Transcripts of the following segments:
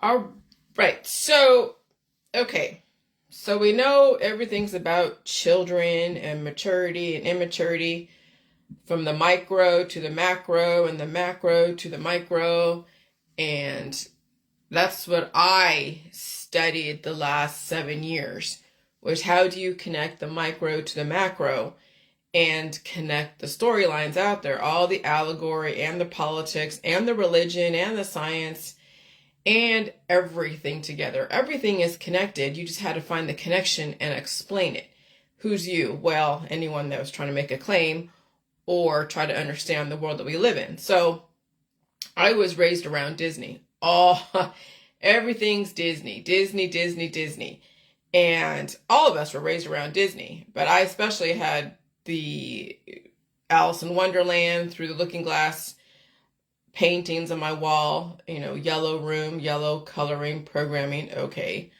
All right. So, okay. So we know everything's about children and maturity and immaturity, from the micro to the macro and the macro to the micro. And that's what I studied the last 7 years, was how do you connect the micro to the macro and connect the storylines out there, all the allegory and the politics and the religion and the science and everything together. Everything is connected. You just had to find the connection and explain it. Who's you? Well, anyone that was trying to make a claim or try to understand the world that we live in. So I was raised around Disney. Everything's Disney, Disney, Disney, Disney. And all of us were raised around Disney, but I especially had the Alice in Wonderland Through the Looking Glass paintings on my wall, yellow room, yellow coloring, programming. Okay.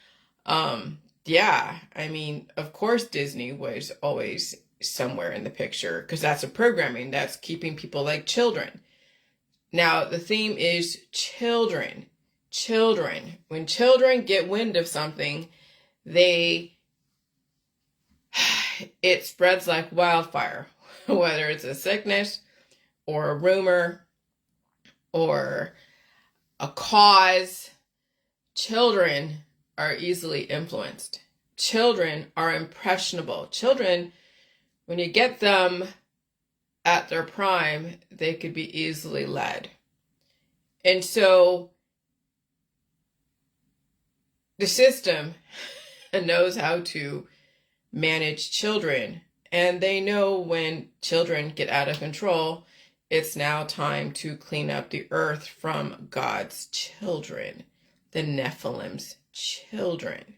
Yeah, I mean, of course Disney was always somewhere in the picture because that's a programming that's keeping people like children. Now, the theme is children. Children. When children get wind of something, it spreads like wildfire, whether it's a sickness or a rumor or a cause. Children are easily influenced. Children are impressionable. Children, when you get them at their prime, they could be easily led. And so the system knows how to manage children, and they know when children get out of control, it's now time to clean up the earth from God's children, the Nephilim's children.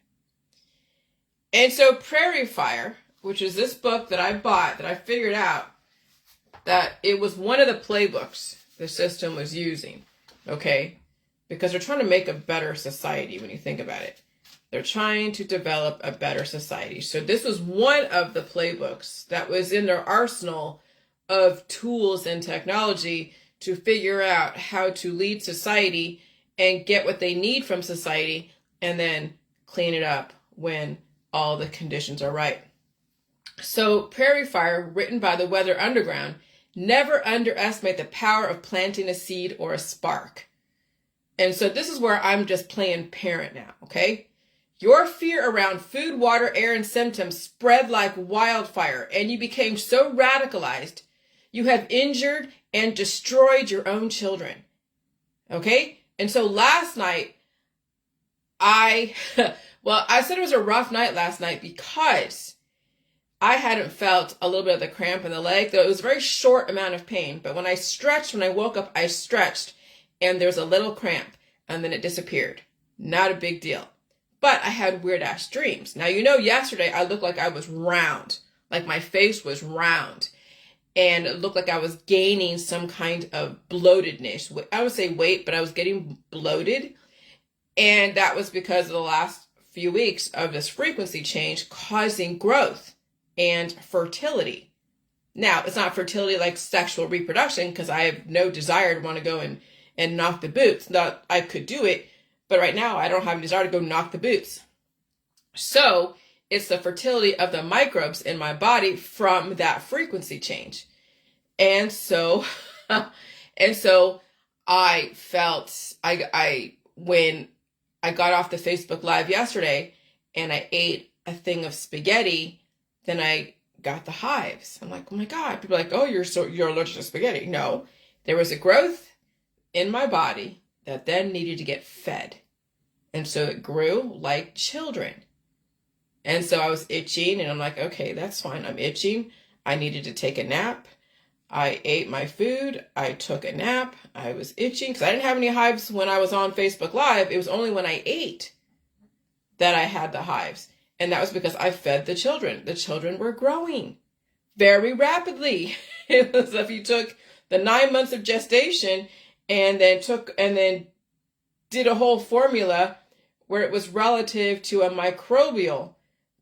And so Prairie Fire, which is this book that I bought, that I figured out that it was one of the playbooks the system was using, okay? Because they're trying to make a better society when you think about it. They're trying to develop a better society. So this was one of the playbooks that was in their arsenal of tools and technology to figure out how to lead society and get what they need from society and then clean it up when all the conditions are right. So Prairie Fire, written by the Weather Underground, never underestimate the power of planting a seed or a spark. And so this is where I'm just playing parent now, okay? Your fear around food, water, air, and symptoms spread like wildfire, and you became so radicalized, you have injured and destroyed your own children, okay? And so last night, I said it was a rough night last night because I hadn't felt a little bit of the cramp in the leg, though it was a very short amount of pain. But when I woke up, I stretched, and there was a little cramp, and then it disappeared. Not a big deal. But I had weird-ass dreams. Now, yesterday I looked like I was round, like my face was round, and it looked like I was gaining some kind of bloatedness. I would say weight, but I was getting bloated, and that was because of the last few weeks of this frequency change causing growth and fertility. Now, it's not fertility like sexual reproduction, because I have no desire to want to go and knock the boots. Not, I could do it, but right now I don't have a desire to go knock the boots. So it's the fertility of the microbes in my body from that frequency change. And so, I felt, when I got off the Facebook Live yesterday and I ate a thing of spaghetti, then I got the hives. I'm like, oh my God. People are like, oh, you're allergic to spaghetti. No, there was a growth in my body that then needed to get fed. And so it grew like children. And so I was itching, and I'm like, okay, that's fine. I'm itching. I needed to take a nap. I ate my food. I took a nap. I was itching because I didn't have any hives when I was on Facebook Live. It was only when I ate that I had the hives. And that was because I fed the children. The children were growing very rapidly. It was if you took the 9 months of gestation and then did a whole formula where it was relative to a microbial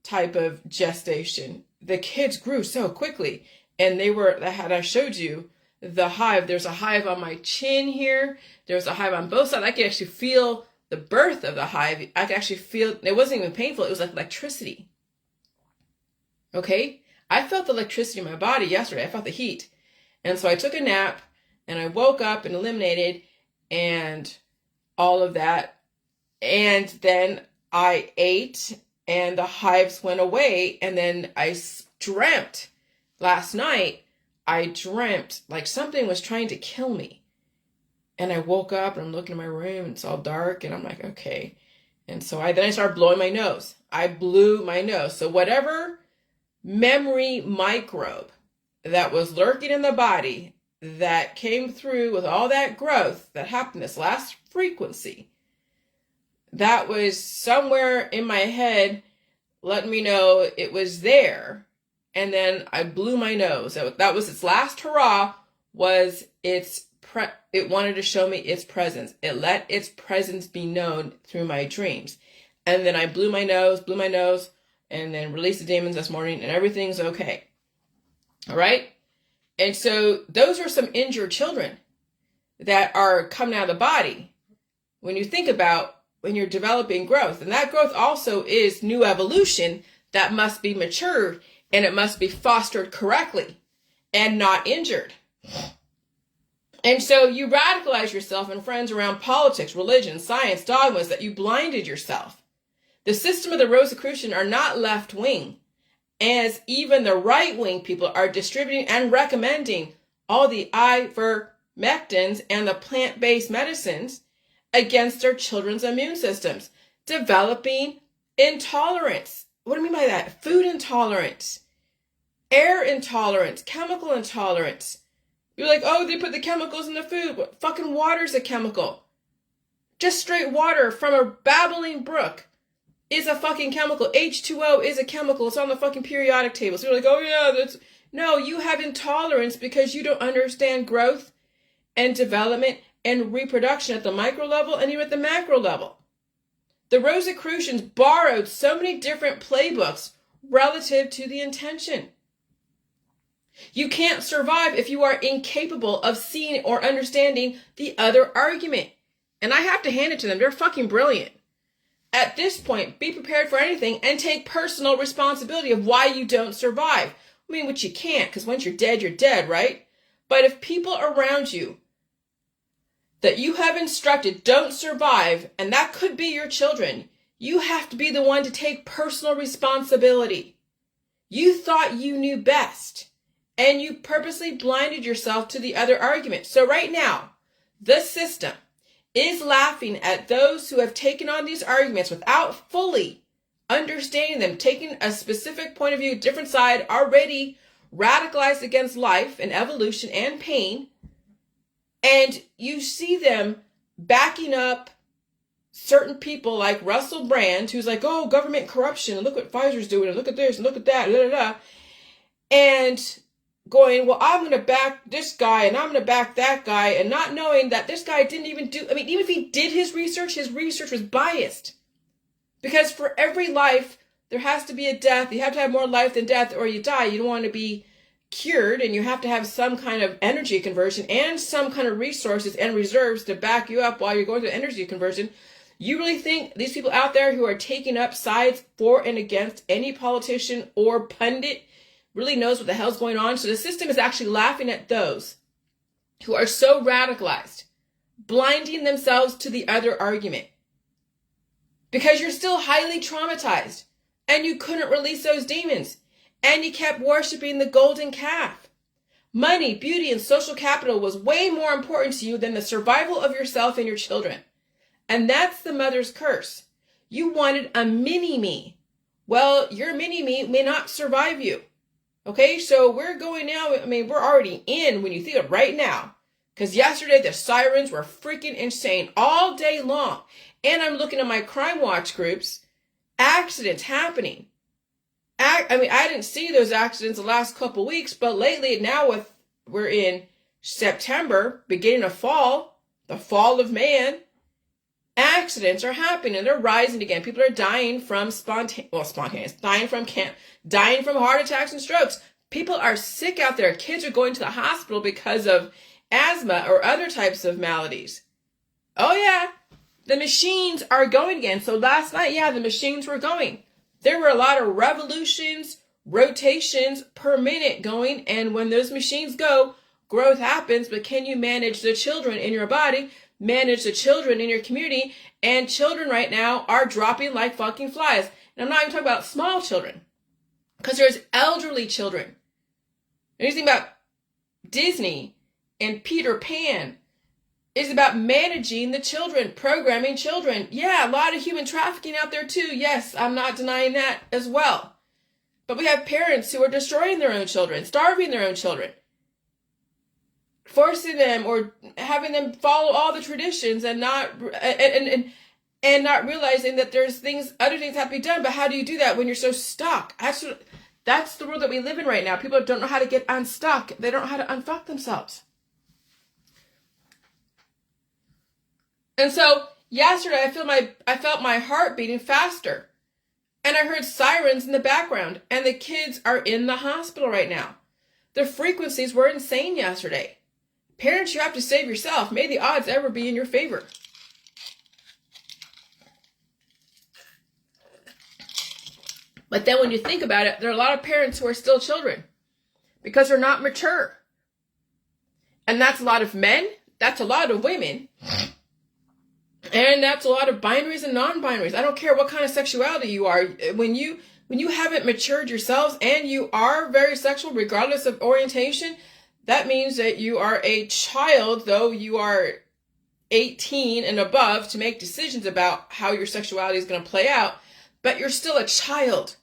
type of gestation. The kids grew so quickly, and I showed you the hive. There's a hive on my chin here. There's a hive on both sides. I can actually feel the birth of the hive, I could actually feel, it wasn't even painful. It was like electricity. Okay? I felt the electricity in my body yesterday. I felt the heat. And so I took a nap and I woke up and eliminated and all of that. And then I ate and the hives went away. And then I dreamt last night. I dreamt like something was trying to kill me. And I woke up and I'm looking in my room and it's all dark. And I'm like, okay. And so then I started blowing my nose. I blew my nose. So whatever memory microbe that was lurking in the body that came through with all that growth that happened this last frequency, that was somewhere in my head letting me know it was there. And then I blew my nose. That was its last hurrah, was it wanted to show me its presence. It let its presence be known through my dreams. And then I blew my nose, and then released the demons this morning, and everything's okay. All right? And so those are some injured children that are coming out of the body when you think about when you're developing growth. And that growth also is new evolution that must be matured, and it must be fostered correctly and not injured. And so you radicalize yourself and friends around politics, religion, science, dogmas, that you blinded yourself. The system of the Rosicrucian are not left-wing, as even the right-wing people are distributing and recommending all the ivermectins and the plant-based medicines against their children's immune systems, developing intolerance. What do I mean by that? Food intolerance, air intolerance, chemical intolerance. You're like, oh, they put the chemicals in the food. What, fucking water's a chemical. Just straight water from a babbling brook is a fucking chemical. H2O is a chemical. It's on the fucking periodic table. So you're like, oh yeah, that's... No, you have intolerance because you don't understand growth and development and reproduction at the micro level and even at the macro level. The Rosicrucians borrowed so many different playbooks relative to the intention. You can't survive if you are incapable of seeing or understanding the other argument. And I have to hand it to them. They're fucking brilliant. At this point, be prepared for anything and take personal responsibility of why you don't survive. I mean, which you can't, because once you're dead, right? But if people around you that you have instructed don't survive, and that could be your children, you have to be the one to take personal responsibility. You thought you knew best, and you purposely blinded yourself to the other argument. So right now, the system is laughing at those who have taken on these arguments without fully understanding them, taking a specific point of view, different side, already radicalized against life and evolution and pain. And you see them backing up certain people like Russell Brand, who's like, oh, government corruption, and look what Pfizer's doing, and look at this, and look at that, da, da, da. And going, well, I'm going to back this guy, and I'm going to back that guy, and not knowing that this guy didn't even do, I mean, even if he did his research was biased. Because for every life, there has to be a death. You have to have more life than death, or you die. You don't want to be cured, and you have to have some kind of energy conversion and some kind of resources and reserves to back you up while you're going through energy conversion. You really think these people out there who are taking up sides for and against any politician or pundit really knows what the hell's going on? So the system is actually laughing at those who are so radicalized, blinding themselves to the other argument. Because you're still highly traumatized and you couldn't release those demons. And you kept worshiping the golden calf. Money, beauty, and social capital was way more important to you than the survival of yourself and your children. And that's the mother's curse. You wanted a mini-me. Well, your mini-me may not survive you. Okay, so we're going now, I mean, we're already in when you think of right now. Because yesterday the sirens were freaking insane all day long. And I'm looking at my crime watch groups, accidents happening. I mean, I didn't see those accidents the last couple weeks, but lately now we're in September, beginning of fall, the fall of man, accidents are happening and they're rising again. People are dying from dying from heart attacks and strokes. People are sick out there. Kids are going to the hospital because of asthma or other types of maladies. Oh yeah. the machines are going again. So last night, yeah, the machines were going. There were a lot of revolutions, rotations per minute going. And when those machines go, growth happens. But can you manage the children in your body, manage the children in your community? And children right now are dropping like fucking flies. And I'm not even talking about small children, because there's elderly children. Anything about Disney and Peter Pan is about managing the children, programming children. Yeah, a lot of human trafficking out there too. Yes, I'm not denying that as well. But we have parents who are destroying their own children, starving their own children, forcing them or having them follow all the traditions and not realizing that there's other things have to be done. But how do you do that when you're so stuck? That's the world that we live in right now. People don't know how to get unstuck. They don't know how to unfuck themselves. And so yesterday I felt my heart beating faster. And I heard sirens in the background. And the kids are in the hospital right now. The frequencies were insane yesterday. Parents, you have to save yourself. May the odds ever be in your favor. But then when you think about it, there are a lot of parents who are still children because they're not mature. And that's a lot of men. That's a lot of women. And that's a lot of binaries and non-binaries. I don't care what kind of sexuality you are. When you haven't matured yourselves and you are very sexual, regardless of orientation, that means that you are a child, though you are 18 and above to make decisions about how your sexuality is going to play out. But you're still a child,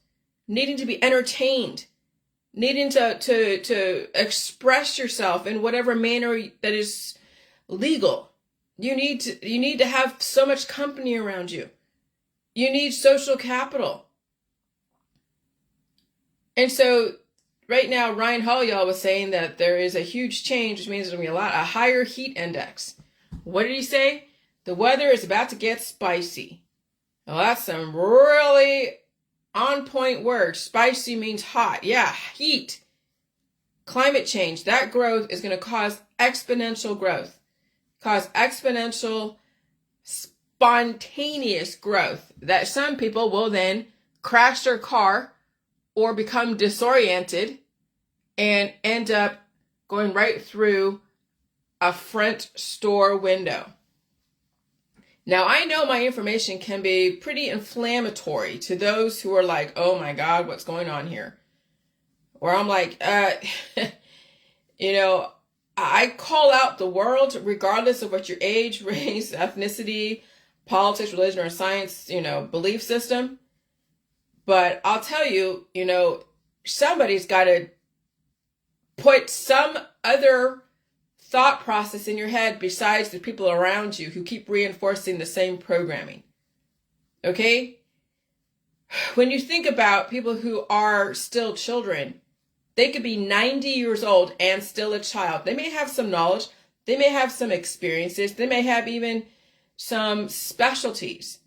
needing to be entertained, needing to express yourself in whatever manner that is legal. You need to have so much company around you. You need social capital. And so right now, Ryan Holiall was saying that there is a huge change, which means there's going to be a higher heat index. What did he say? The weather is about to get spicy. Well, that's some really on-point words. Spicy means hot. Yeah, heat. Climate change. That growth is going to cause exponential growth. Cause exponential, spontaneous growth that some people will then crash their car or become disoriented and end up going right through a front store window. Now, I know my information can be pretty inflammatory to those who are like, oh my God, what's going on here? Or I'm like, I call out the world regardless of what your age, race, ethnicity, politics, religion, or science, belief system. But I'll tell you, somebody's got to put some other thought process in your head besides the people around you who keep reinforcing the same programming. Okay? When you think about people who are still children, they could be 90 years old and still a child. They may have some knowledge. They may have some experiences. They may have even some specialties.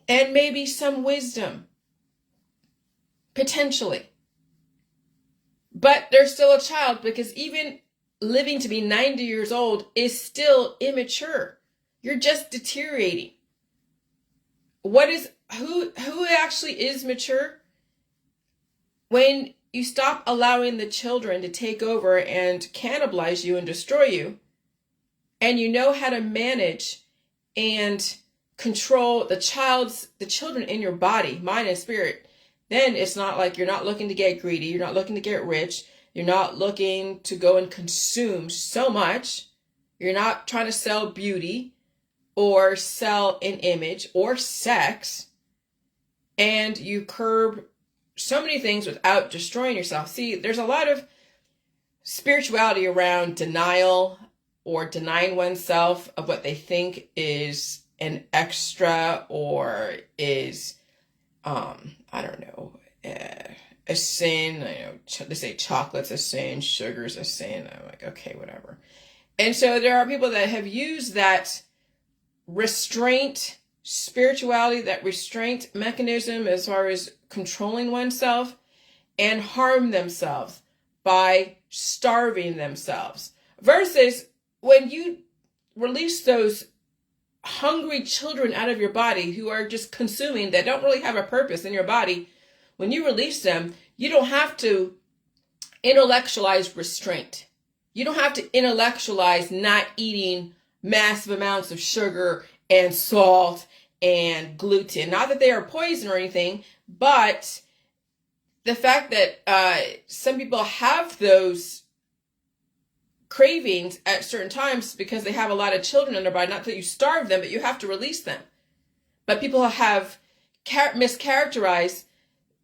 And maybe some wisdom. Potentially. But they're still a child because even living to be 90 years old is still immature. You're just deteriorating. Who actually is mature? When you stop allowing the children to take over and cannibalize you and destroy you, and you know how to manage and control the children in your body, mind and spirit, then it's not like you're not looking to get greedy, you're not looking to get rich, you're not looking to go and consume so much, you're not trying to sell beauty or sell an image or sex, and you curb so many things without destroying yourself. See, there's a lot of spirituality around denial or denying oneself of what they think is an extra or is, a sin. They say chocolate's a sin, sugar's a sin. I'm like, okay, whatever. And so there are people that have used that restraint spirituality, that restraint mechanism as far as controlling oneself, and harm themselves by starving themselves. Versus when you release those hungry children out of your body who are just consuming, that don't really have a purpose in your body, when you release them, you don't have to intellectualize restraint. You don't have to intellectualize not eating massive amounts of sugar and salt and gluten. Not that they are poison or anything, but the fact that some people have those cravings at certain times because they have a lot of children in their body. Not that you starve them, but you have to release them. But people have mischaracterized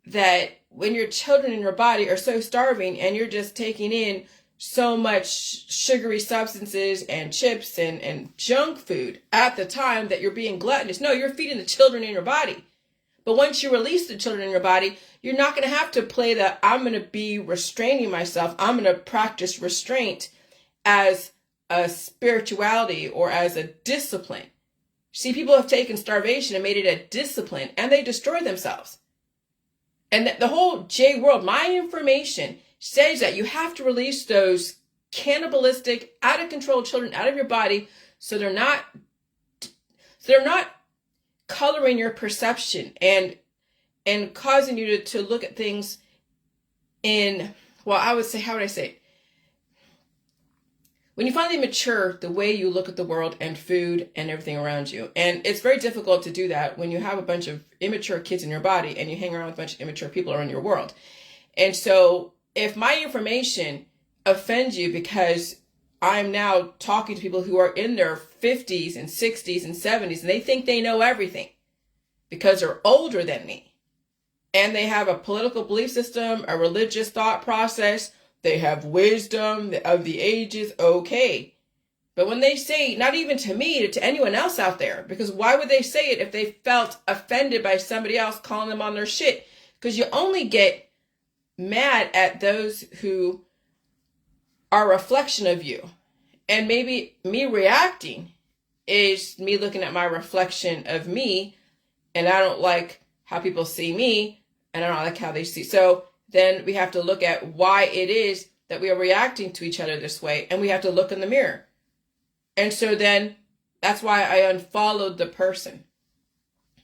that when your children in your body are so starving and you're just taking in so much sugary substances and chips and junk food at the time that you're being gluttonous. No, you're feeding the children in your body. But once you release the children in your body, you're not going to have to play the I'm going to be restraining myself. I'm going to practice restraint as a spirituality or as a discipline. See, people have taken starvation and made it a discipline, and they destroy themselves. And the whole J world, my information, says that you have to release those cannibalistic, out of control children out of your body so they're not coloring your perception and causing you to look at things in, well, I would say, how would I say it? When you finally mature, the way you look at the world and food and everything around you. And it's very difficult to do that when you have a bunch of immature kids in your body and you hang around with a bunch of immature people around your world. And so if my information offends you because I'm now talking to people who are in their 50s and 60s and 70s and they think they know everything because they're older than me and they have a political belief system, a religious thought process, they have wisdom of the ages, okay. But when they say, not even to me, to anyone else out there, because why would they say it if they felt offended by somebody else calling them on their shit? Because you only get mad at those who are a reflection of you. And maybe me reacting is me looking at my reflection of me, and I don't like how people see me, and I don't like how they see. So then we have to look at why it is that we are reacting to each other this way, and we have to look in the mirror. And so then that's why I unfollowed the person.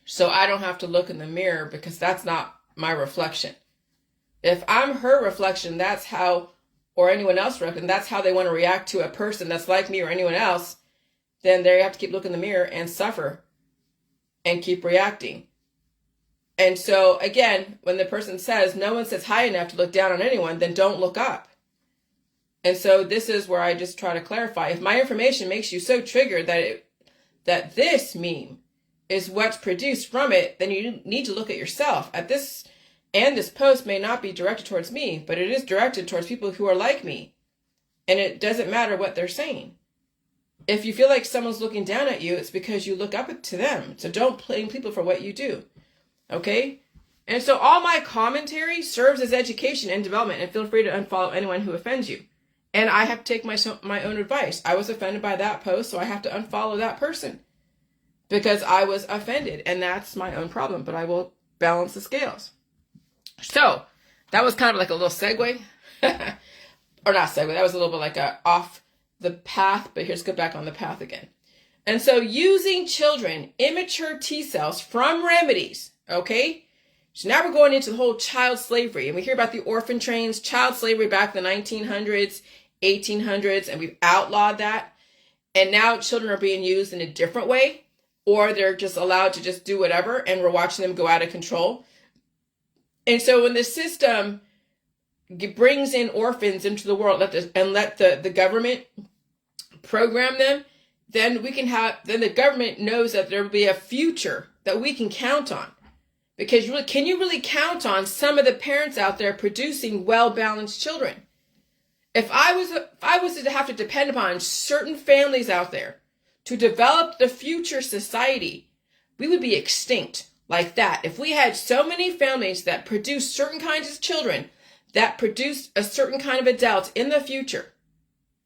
So I don't have to look in the mirror because that's not my reflection. If I'm her reflection, that's how, or anyone else reckon, that's how they want to react to a person that's like me or anyone else, then they have to keep looking in the mirror and suffer and keep reacting. And so again, when the person says, no one sits high enough to look down on anyone, then don't look up. And so this is where I just try to clarify. If my information makes you so triggered that this meme is what's produced from it, then you need to look at yourself. This post may not be directed towards me, but it is directed towards people who are like me. And it doesn't matter what they're saying. If you feel like someone's looking down at you, it's because you look up to them. So don't blame people for what you do. Okay? And so all my commentary serves as education and development, and feel free to unfollow anyone who offends you. And I have to take my own advice. I was offended by that post, so I have to unfollow that person because I was offended, and that's my own problem, but I will balance the scales. So that was kind of like a little segue, or not segue, that was a little bit like a off the path, but here's go back on the path again. And so using children, immature T cells from remedies, okay? So now we're going into the whole child slavery, and we hear about the orphan trains, child slavery back in the 1900s, 1800s, and we've outlawed that. And now children are being used in a different way, or they're just allowed to just do whatever, and we're watching them go out of control. And so when the system brings in orphans into the world and let the government program them, then the government knows that there will be a future that we can count on. Because can you really count on some of the parents out there producing well-balanced children? If I was to have to depend upon certain families out there to develop the future society, we would be extinct like that. If we had so many families that produced certain kinds of children, that produced a certain kind of adult in the future,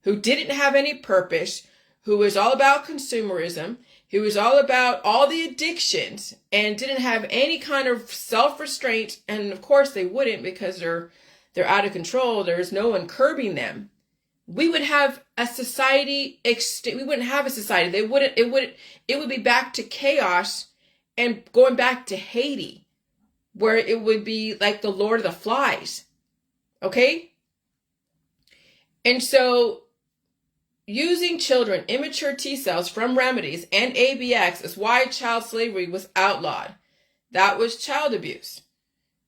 who didn't have any purpose, who was all about consumerism, who was all about all the addictions, and didn't have any kind of self-restraint, and of course they wouldn't because they're out of control. There's no one curbing them. we would have a society, we wouldn't have a society. It would be back to chaos and going back to Haiti, where it would be like the Lord of the Flies. Okay? And so using children, immature T cells from remedies and ABX is why child slavery was outlawed. That was child abuse.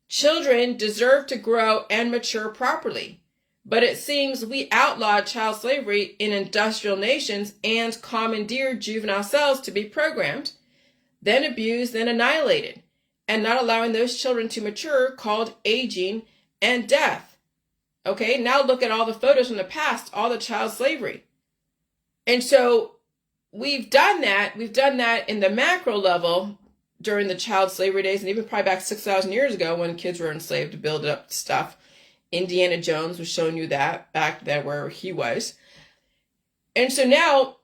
Children deserve to grow and mature properly. But it seems we outlawed child slavery in industrial nations and commandeered juvenile cells to be programmed, then abused, then annihilated, and not allowing those children to mature, called aging and death. Okay, now look at all the photos from the past, all the child slavery. And so we've done that. We've done that in the macro level during the child slavery days, and even probably back 6,000 years ago when kids were enslaved to build up stuff. Indiana Jones was showing you that back there where he was. And so now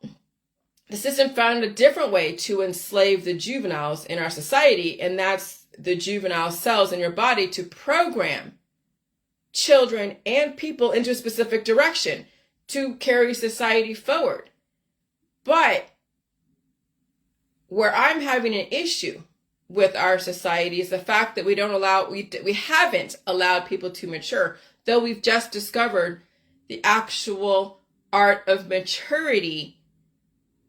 the system found a different way to enslave the juveniles in our society, and that's the juvenile cells in your body to program children and people into a specific direction to carry society forward. But where I'm having an issue with our society is the fact that we haven't allowed people to mature, though we've just discovered the actual art of maturity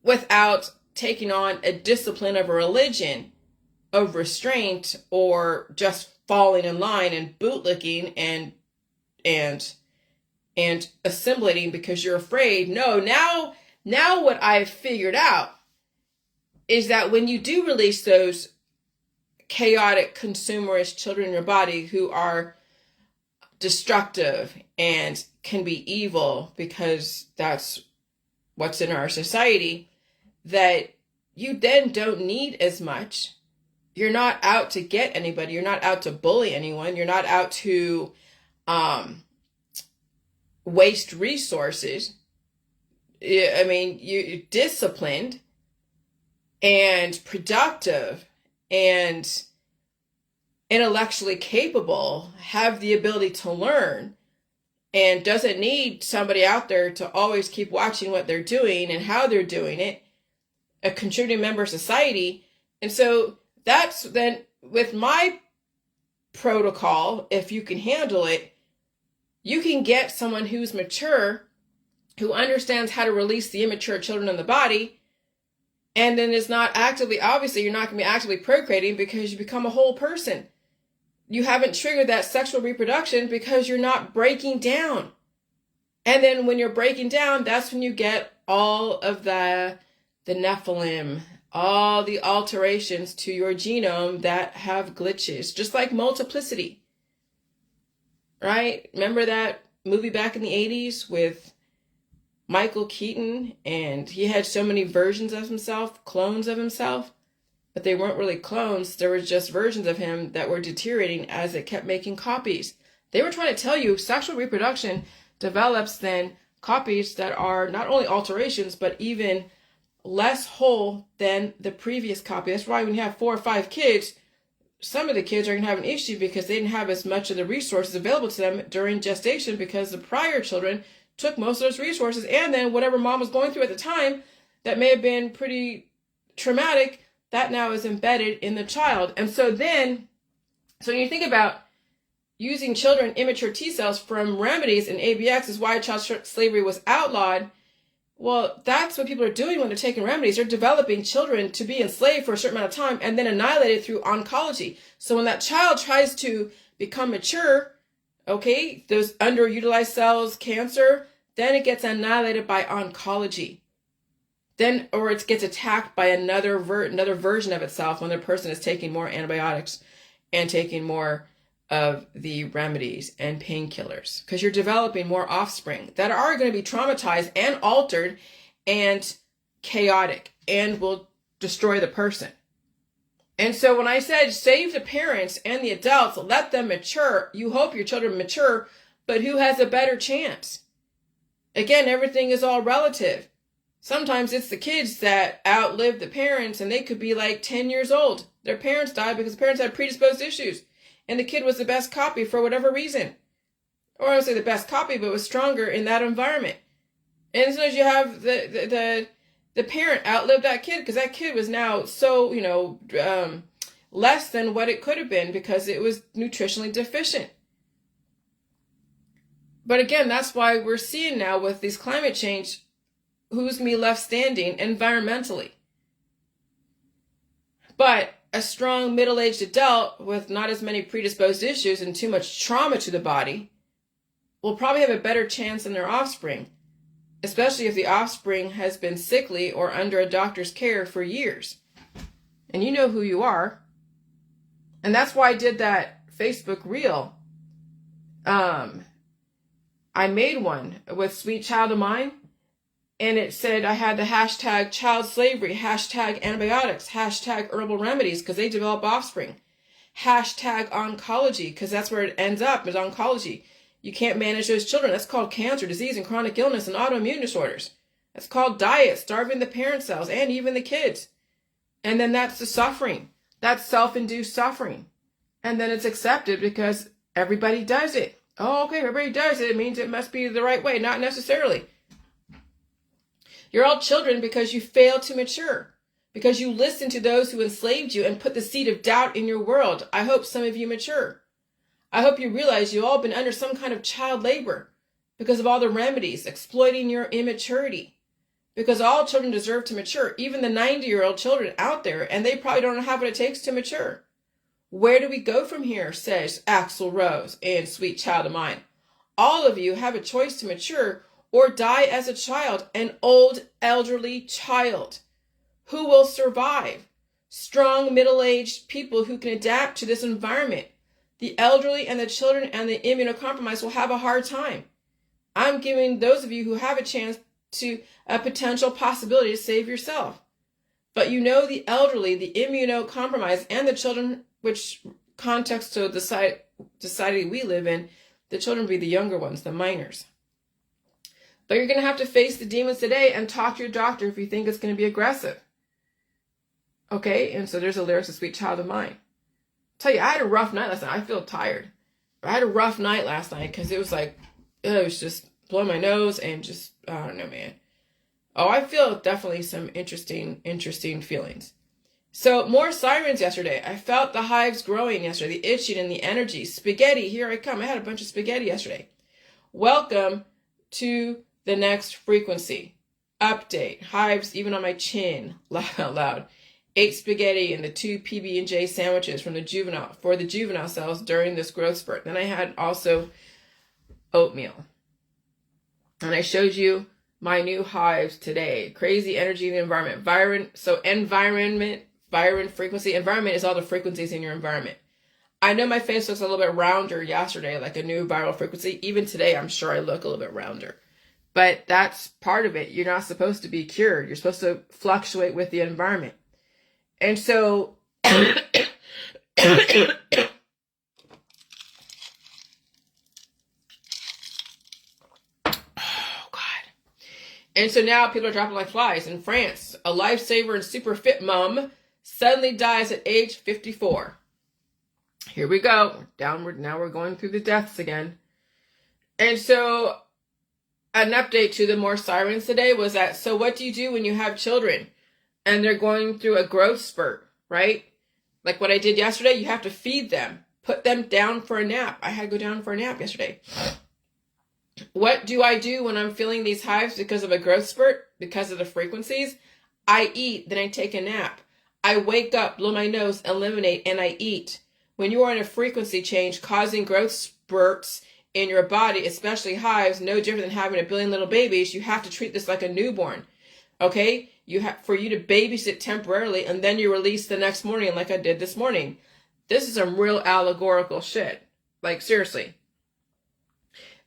without taking on a discipline of a religion of restraint or just falling in line and bootlicking and assimilating because you're afraid. No, now what I've figured out is that when you do release those chaotic consumerist children in your body who are destructive and can be evil, because that's what's in our society, that you then don't need as much. You're not out to get anybody. You're not out to bully anyone. You're not out to waste resources. I mean, you're disciplined and productive and intellectually capable, have the ability to learn, and doesn't need somebody out there to always keep watching what they're doing and how they're doing it, a contributing member of society. And so that's then with my protocol, if you can handle it, you can get someone who's mature, who understands how to release the immature children in the body, and then is not actively, obviously you're not going to be actively procreating because you become a whole person. You haven't triggered that sexual reproduction because you're not breaking down. And then when you're breaking down, that's when you get all of the Nephilim, all the alterations to your genome that have glitches, just like multiplicity. Right? Remember that movie back in the 80s with Michael Keaton, and he had so many versions of himself, clones of himself, but they weren't really clones. There were just versions of him that were deteriorating as it kept making copies. They were trying to tell you sexual reproduction develops then copies that are not only alterations, but even less whole than the previous copy. That's why when you have 4 or 5 kids, some of the kids are going to have an issue because they didn't have as much of the resources available to them during gestation, because the prior children took most of those resources, and then whatever mom was going through at the time that may have been pretty traumatic, that now is embedded in the child. And so when you think about using children, immature T cells from remedies and ABX is why child slavery was outlawed. Well, that's what people are doing when they're taking remedies. They're developing children to be enslaved for a certain amount of time and then annihilated through oncology. So when that child tries to become mature, okay, those underutilized cells, cancer, then it gets annihilated by oncology. Then, or it gets attacked by another version of itself when the person is taking more antibiotics and taking more of the remedies and painkillers, because you're developing more offspring that are going to be traumatized and altered and chaotic and will destroy the person. And so when I said save the parents and the adults, let them mature, you hope your children mature, but who has a better chance? Again, everything is all relative. Sometimes it's the kids that outlive the parents, and they could be like 10 years old. Their parents died because the parents had predisposed issues, and the kid was the best copy for whatever reason. Or I would say the best copy, but was stronger in that environment. And sometimes you have the parent outlive that kid because that kid was now so, less than what it could have been because it was nutritionally deficient. But again, that's why we're seeing now with these climate change, who's going to be left standing environmentally. But a strong middle-aged adult with not as many predisposed issues and too much trauma to the body will probably have a better chance than their offspring, especially if the offspring has been sickly or under a doctor's care for years. And you know who you are. And that's why I did that Facebook reel. I made one with Sweet Child of Mine, and it said I had the hashtag child slavery, hashtag antibiotics, hashtag herbal remedies, because they develop offspring, hashtag oncology, because that's where it ends up, is oncology. You can't manage those children. That's called cancer, disease, and chronic illness, and autoimmune disorders. That's called diet, starving the parent cells, and even the kids. And then that's the suffering. That's self-induced suffering. And then it's accepted because everybody does it. Oh, okay, everybody does it. It means it must be the right way. Not necessarily. You're all children because you failed to mature, because you listened to those who enslaved you and put the seed of doubt in your world. I hope some of you mature. I hope you realize you've all been under some kind of child labor because of all the remedies, exploiting your immaturity. Because all children deserve to mature, even the 90-year-old children out there, and they probably don't have what it takes to mature. Where do we go from here, says Axl Rose and Sweet Child of Mine. All of you have a choice to mature or die as a child, an old, elderly child. Who will survive? Strong, middle-aged people who can adapt to this environment. The elderly and the children and the immunocompromised will have a hard time. I'm giving those of you who have a chance to a potential possibility to save yourself. But you know the elderly, the immunocompromised, and the children, which context to the society we live in, the children be the younger ones, the minors. But you're going to have to face the demons today and talk to your doctor if you think it's going to be aggressive. Okay, and so there's a lyrics of Sweet Child of Mine. Tell you, I had a rough night last night. I feel tired. I had a rough night last night because it was like, it was just blowing my nose and just, I don't know, man. Oh, I feel definitely some interesting feelings. So more sirens yesterday. I felt the hives growing yesterday, the itching and the energy. Spaghetti, here I come. I had a bunch of spaghetti yesterday. Welcome to the next frequency. Update. Hives even on my chin. Laugh out loud. 8 spaghetti and the 2 PB&J sandwiches for the juvenile cells during this growth spurt. Then I had also oatmeal. And I showed you my new hives today. Crazy energy in the environment. Environment frequency. Environment is all the frequencies in your environment. I know my face looks a little bit rounder yesterday, like a new viral frequency. Even today, I'm sure I look a little bit rounder. But that's part of it. You're not supposed to be cured. You're supposed to fluctuate with the environment. And so, oh God. And so now people are dropping like flies. In France, a lifesaver and super fit mom suddenly dies at age 54. Here we go. Downward. Now we're going through the deaths again. And so an update to the more sirens today was that, so what do you do when you have children and they're going through a growth spurt, right? Like what I did yesterday, you have to feed them, put them down for a nap. I had to go down for a nap yesterday. What do I do when I'm feeling these hives because of a growth spurt, because of the frequencies? I eat, then I take a nap. I wake up, blow my nose, eliminate, and I eat. When you are in a frequency change causing growth spurts in your body, especially hives, no different than having a billion little babies, you have to treat this like a newborn. Okay? For you to babysit temporarily and then you release the next morning like I did this morning. This is some real allegorical shit. Like, seriously.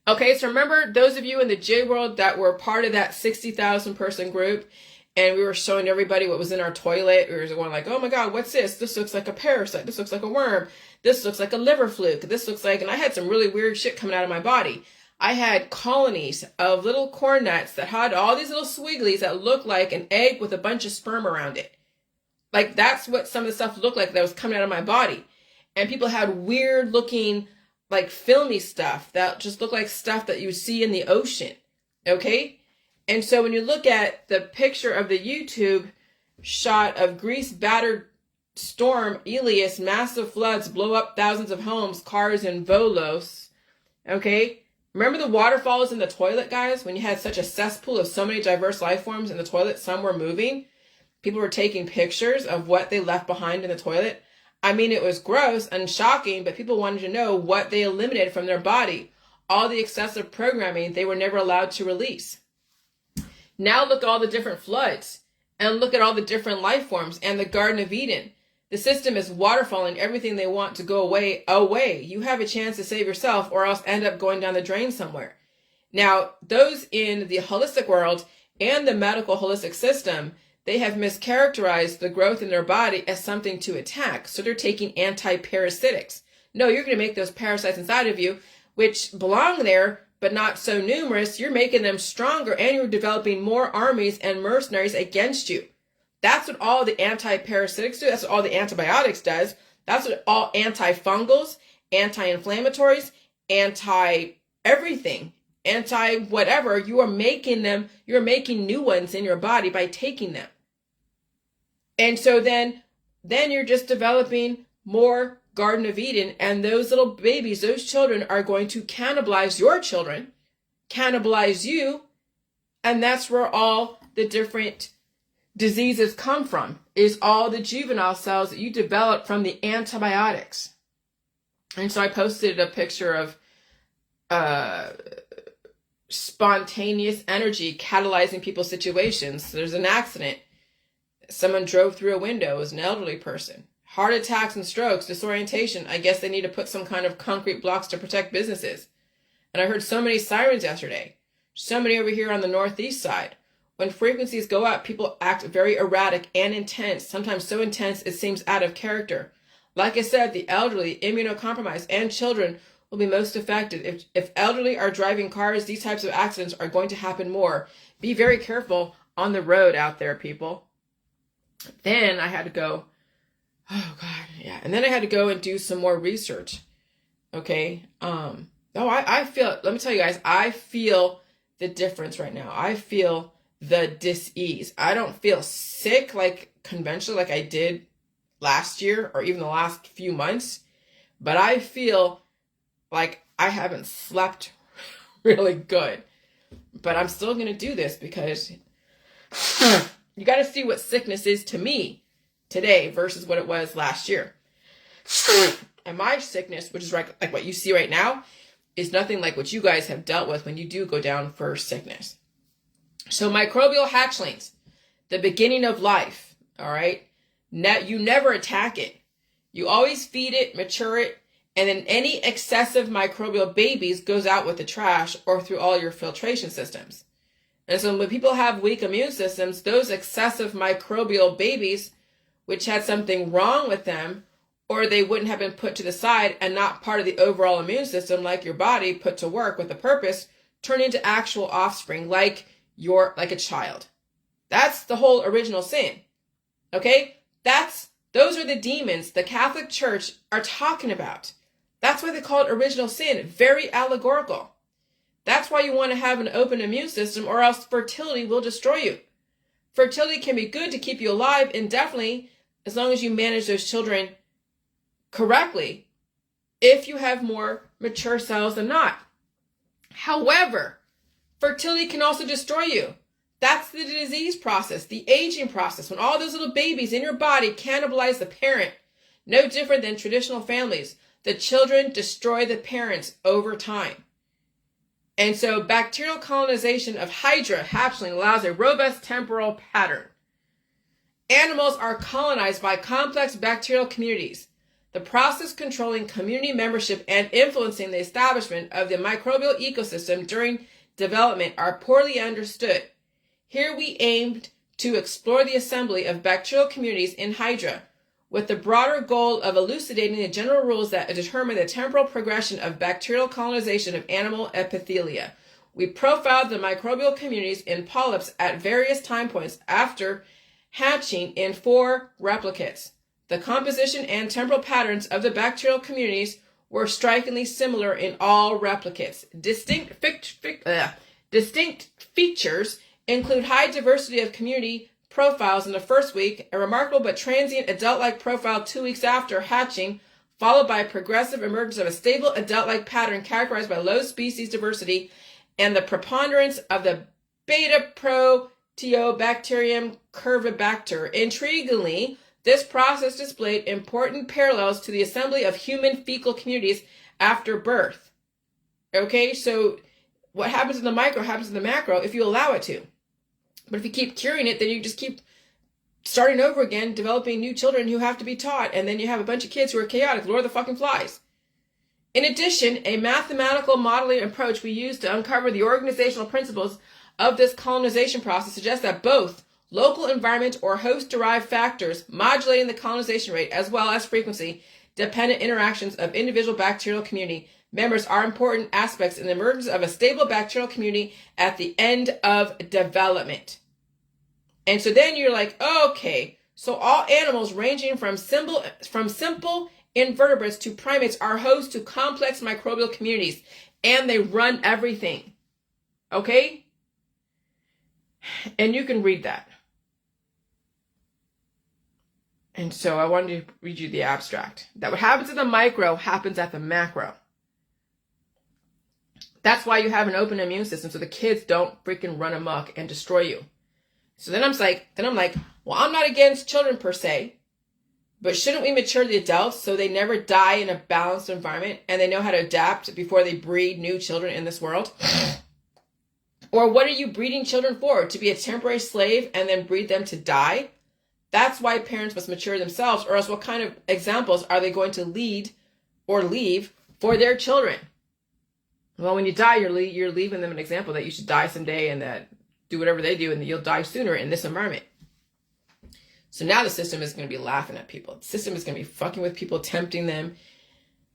Okay, so remember those of you in the J world that were part of that 60,000 person group and we were showing everybody what was in our toilet. We were going like, oh my God, what's this? This looks like a parasite. This looks like a worm. This looks like a liver fluke. This looks like, and I had some really weird shit coming out of my body. I had colonies of little corn nuts that had all these little swigglies that looked like an egg with a bunch of sperm around it. Like that's what some of the stuff looked like that was coming out of my body. And people had weird looking, like filmy stuff that just looked like stuff that you see in the ocean. Okay? And so when you look at the picture of the YouTube shot of grease-battered storm Elias, massive floods blow up thousands of homes, cars, and Volos, okay? Remember the waterfalls in the toilet, guys? When you had such a cesspool of so many diverse life forms in the toilet, some were moving. People were taking pictures of what they left behind in the toilet. I mean, it was gross and shocking, but people wanted to know what they eliminated from their body. All the excessive programming they were never allowed to release. Now look at all the different floods and look at all the different life forms and the Garden of Eden. The system is waterfalling everything they want to go away. You have a chance to save yourself or else end up going down the drain somewhere. Now, those in the holistic world and the medical holistic system, they have mischaracterized the growth in their body as something to attack. So they're taking anti-parasitics. No, you're going to make those parasites inside of you, which belong there, but not so numerous. You're making them stronger and you're developing more armies and mercenaries against you. That's what all the anti-parasitics do. That's what all the antibiotics does. That's what all antifungals, anti-inflammatories, anti-everything, anti-whatever, you are making them, you're making new ones in your body by taking them. And so then you're just developing more Garden of Eden, and those little babies, those children are going to cannibalize your children, cannibalize you, and that's where all the different diseases come from, is all the juvenile cells that you develop from the antibiotics. And so I posted a picture of spontaneous energy catalyzing people's situations. There's an accident. Someone drove through a window. It was an elderly person. Heart attacks and strokes, disorientation. I guess they need to put some kind of concrete blocks to protect businesses. And I heard so many sirens yesterday. So many over here on the northeast side. When frequencies go up, people act very erratic and intense, sometimes so intense it seems out of character. Like I said, the elderly, immunocompromised, and children will be most affected. If elderly are driving cars, these types of accidents are going to happen more. Be very careful on the road out there, people. Then I had to go, and then I had to go and do some more research. Okay. I feel, let me tell you guys, I feel the difference right now. I feel the dis-ease. I don't feel sick like conventionally like I did last year or even the last few months, but I feel like I haven't slept really good. But I'm still going to do this because you got to see what sickness is to me today versus what it was last year. And my sickness, which is like what you see right now, is nothing like what you guys have dealt with when you do go down for sickness. So microbial hatchlings, the beginning of life, all right? You never attack it. You always feed it, mature it, and then any excessive microbial babies goes out with the trash or through all your filtration systems. And so when people have weak immune systems, those excessive microbial babies, which had something wrong with them, or they wouldn't have been put to the side and not part of the overall immune system, like your body put to work with a purpose, turn into actual offspring, like a child. That's the whole original sin. Okay? Those are the demons the Catholic Church are talking about. That's why they call it original sin. Very allegorical. That's why you want to have an open immune system, or else fertility will destroy you. Fertility can be good to keep you alive indefinitely, as long as you manage those children correctly, if you have more mature cells than not. However, fertility can also destroy you. That's the disease process, the aging process, when all those little babies in your body cannibalize the parent. No different than traditional families. The children destroy the parents over time. And so bacterial colonization of Hydra hatchling allows a robust temporal pattern. Animals are colonized by complex bacterial communities. The process controlling community membership and influencing the establishment of the microbial ecosystem during development are poorly understood. Here we aimed to explore the assembly of bacterial communities in Hydra, with the broader goal of elucidating the general rules that determine the temporal progression of bacterial colonization of animal epithelia. We profiled the microbial communities in polyps at various time points after hatching in 4 replicates. The composition and temporal patterns of the bacterial communities were strikingly similar in all replicates. Distinct features include high diversity of community profiles in the first week, a remarkable but transient adult-like profile 2 weeks after hatching, followed by a progressive emergence of a stable adult-like pattern characterized by low species diversity and the preponderance of the beta proteobacterium curvibacter. Intriguingly, this process displayed important parallels to the assembly of human fecal communities after birth. Okay, so what happens in the micro happens in the macro if you allow it to. But if you keep curing it, then you just keep starting over again, developing new children who have to be taught, and then you have a bunch of kids who are chaotic. Lord of the fucking flies. In addition, a mathematical modeling approach we use to uncover the organizational principles of this colonization process suggests that both local environment or host-derived factors modulating the colonization rate as well as frequency-dependent interactions of individual bacterial community members are important aspects in the emergence of a stable bacterial community at the end of development. And so then you're like, okay, so all animals ranging from simple invertebrates to primates are host to complex microbial communities, and they run everything. Okay? And you can read that. And so I wanted to read you the abstract. That what happens in the micro happens at the macro. That's why you have an open immune system, so the kids don't freaking run amok and destroy you. So then I'm like, well, I'm not against children per se, but shouldn't we mature the adults so they never die in a balanced environment and they know how to adapt before they breed new children in this world? Or what are you breeding children for? To be a temporary slave and then breed them to die? That's why parents must mature themselves, or else what kind of examples are they going to lead or leave for their children? Well, when you die, you're leaving them an example that you should die someday and that do whatever they do and that you'll die sooner in this environment. So now the system is going to be laughing at people. The system is going to be fucking with people, tempting them.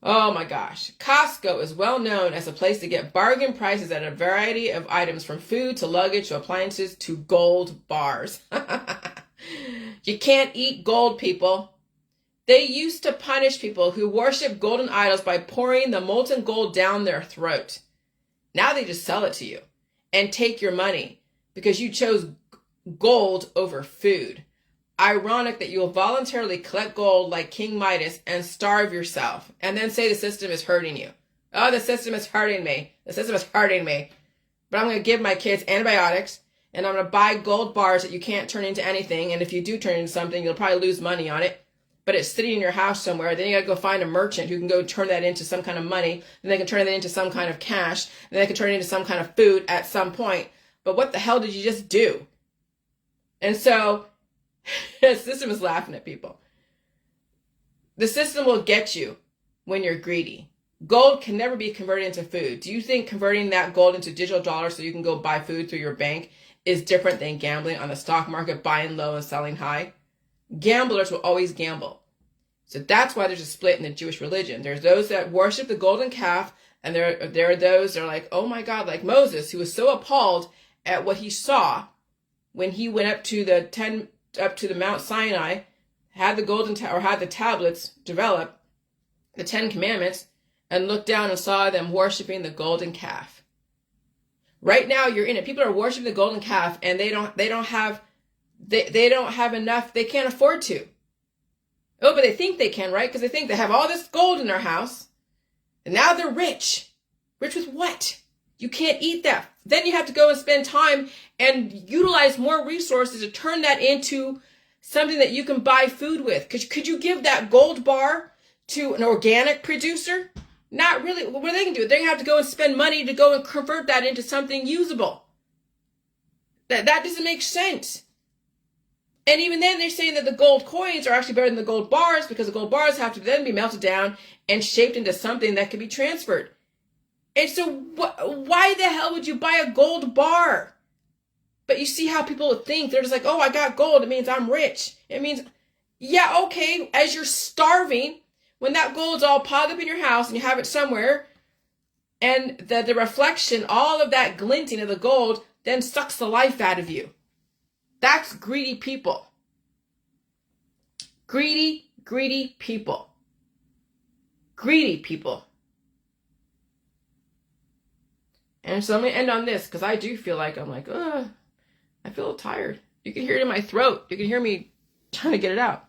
Oh my gosh. Costco is well known as a place to get bargain prices at a variety of items from food to luggage to appliances to gold bars. You can't eat gold, people. They used to punish people who worship golden idols by pouring the molten gold down their throat. Now they just sell it to you and take your money because you chose gold over food. Ironic that you will voluntarily collect gold like King Midas and starve yourself and then say the system is hurting you. Oh, the system is hurting me. The system is hurting me. But I'm going to give my kids antibiotics and I'm going to buy gold bars that you can't turn into anything. And if you do turn into something, you'll probably lose money on it. But it's sitting in your house somewhere. Then you got to go find a merchant who can go turn that into some kind of money. Then they can turn that into some kind of cash. Then they can turn it into some kind of food at some point. But what the hell did you just do? And so the system is laughing at people. The system will get you when you're greedy. Gold can never be converted into food. Do you think converting that gold into digital dollars so you can go buy food through your bank is different than gambling on the stock market, buying low and selling high? Gamblers will always gamble. So that's why there's a split in the Jewish religion. There's those that worship the golden calf, and there are those that are like, oh my God, like Moses, who was so appalled at what he saw when he went up to the Mount Sinai, had the tablets develop, the 10 Commandments, and looked down and saw them worshiping the golden calf. Right now you're in it. People are worshiping the golden calf and they don't have enough. They can't afford to. Oh, but they think they can, right? Because they think they have all this gold in their house and now they're rich. Rich with what? You can't eat that. Then you have to go and spend time and utilize more resources to turn that into something that you can buy food with. Could you give that gold bar to an organic producer? Not really. What are they going to do? They're going to have to go and spend money to go and convert that into something usable. That doesn't make sense. And even then, they're saying that the gold coins are actually better than the gold bars because the gold bars have to then be melted down and shaped into something that can be transferred. And so why the hell would you buy a gold bar? But you see how people think. They're just like, oh, I got gold. It means I'm rich. It means, yeah, okay, as you're starving, when that gold's all piled up in your house and you have it somewhere, and the reflection, all of that glinting of the gold, then sucks the life out of you. That's greedy people. Greedy people. Greedy people. And so I'm going to end on this because I do feel like I'm like, ugh. I feel a little tired. You can hear it in my throat. You can hear me trying to get it out.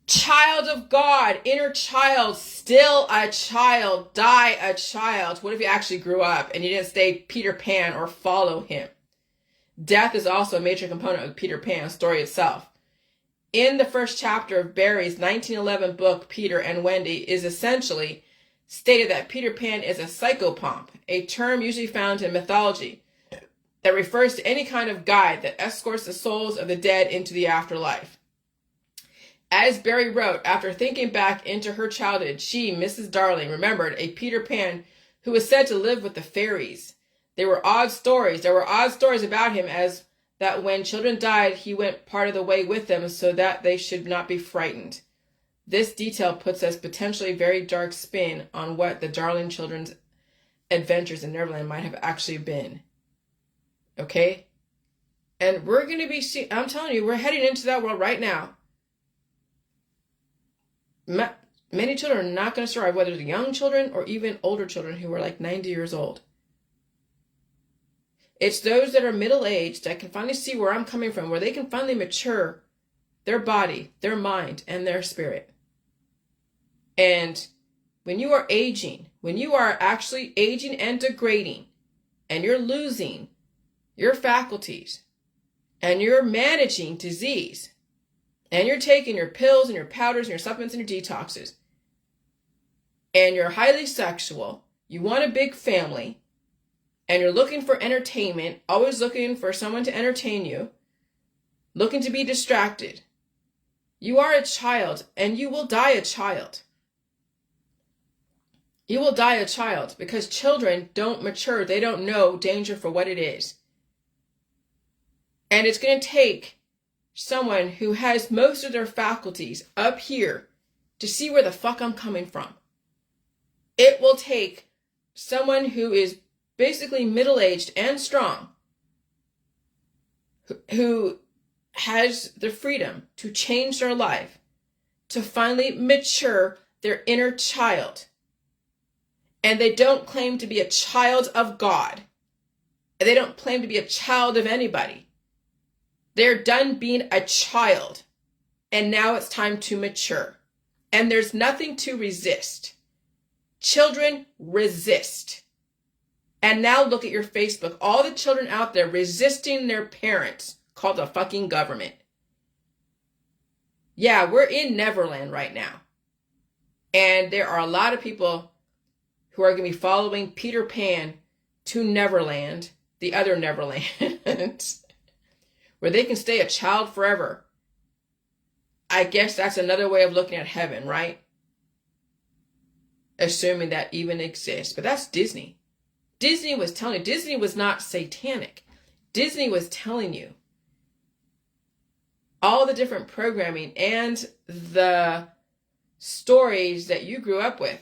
Child of God, inner child, still a child, die a child. What if you actually grew up and you didn't stay Peter Pan or follow him? Death is also a major component of Peter Pan's story itself. In the first chapter of Barry's 1911 book, Peter and Wendy, is essentially stated that Peter Pan is a psychopomp, a term usually found in mythology that refers to any kind of guide that escorts the souls of the dead into the afterlife. As Barry wrote, after thinking back into her childhood, she, Mrs. Darling, remembered a Peter Pan who was said to live with the fairies. There were odd stories about him, as that when children died, he went part of the way with them so that they should not be frightened. This detail puts a potentially very dark spin on what the Darling children's adventures in Neverland might have actually been. Okay? And we're going to be, I'm telling you, we're heading into that world right now. Many children are not going to survive, whether it's young children or even older children who are like 90 years old. It's those that are middle-aged that can finally see where I'm coming from, where they can finally mature their body, their mind, and their spirit. And when you are aging, when you are actually aging and degrading, and you're losing your faculties, and you're managing disease, and you're taking your pills and your powders and your supplements and your detoxes, and you're highly sexual, you want a big family, and you're looking for entertainment, always looking for someone to entertain you, looking to be distracted, you are a child, and you will die a child. You will die a child because children don't mature. They don't know danger for what it is. And it's going to take someone who has most of their faculties up here to see where the fuck I'm coming from. It will take someone who is basically middle-aged and strong, who has the freedom to change their life, to finally mature their inner child. And they don't claim to be a child of God. They don't claim to be a child of anybody. They're done being a child. And now it's time to mature. And there's nothing to resist. Children resist. And now look at your Facebook. All the children out there resisting their parents, called the fucking government. Yeah, we're in Neverland right now. And there are a lot of people who are going to be following Peter Pan to Neverland, the other Neverland, where they can stay a child forever. I guess that's another way of looking at heaven, right? Assuming that even exists. But that's Disney. Disney was telling you. Disney was not satanic. Disney was telling you all the different programming and the stories that you grew up with.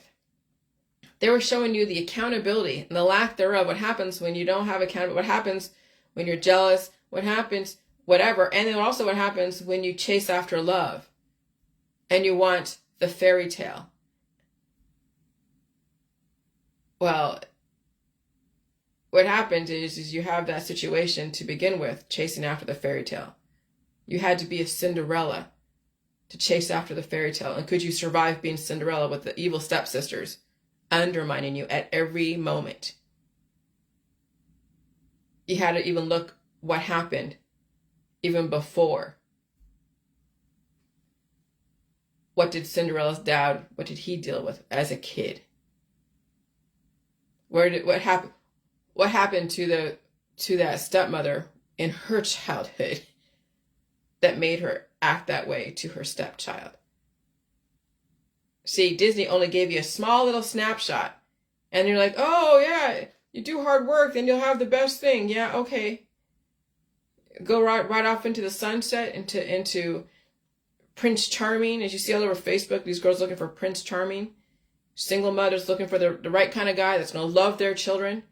They were showing you the accountability and the lack thereof. What happens when you don't have accountability? What happens when you're jealous? What happens, whatever. And then also what happens when you chase after love and you want the fairy tale. Well, what happened is you have that situation to begin with, chasing after the fairy tale. You had to be a Cinderella to chase after the fairy tale. And could you survive being Cinderella with the evil stepsisters undermining you at every moment? You had to even look what happened even before. What did Cinderella's dad, what did he deal with as a kid? What happened to that stepmother in her childhood that made her act that way to her stepchild? See, Disney only gave you a small little snapshot. And you're like, oh, yeah, you do hard work, then you'll have the best thing. Yeah, okay. Go right off into the sunset, into Prince Charming. As you see all over Facebook, these girls looking for Prince Charming. Single mothers looking for the right kind of guy that's going to love their children.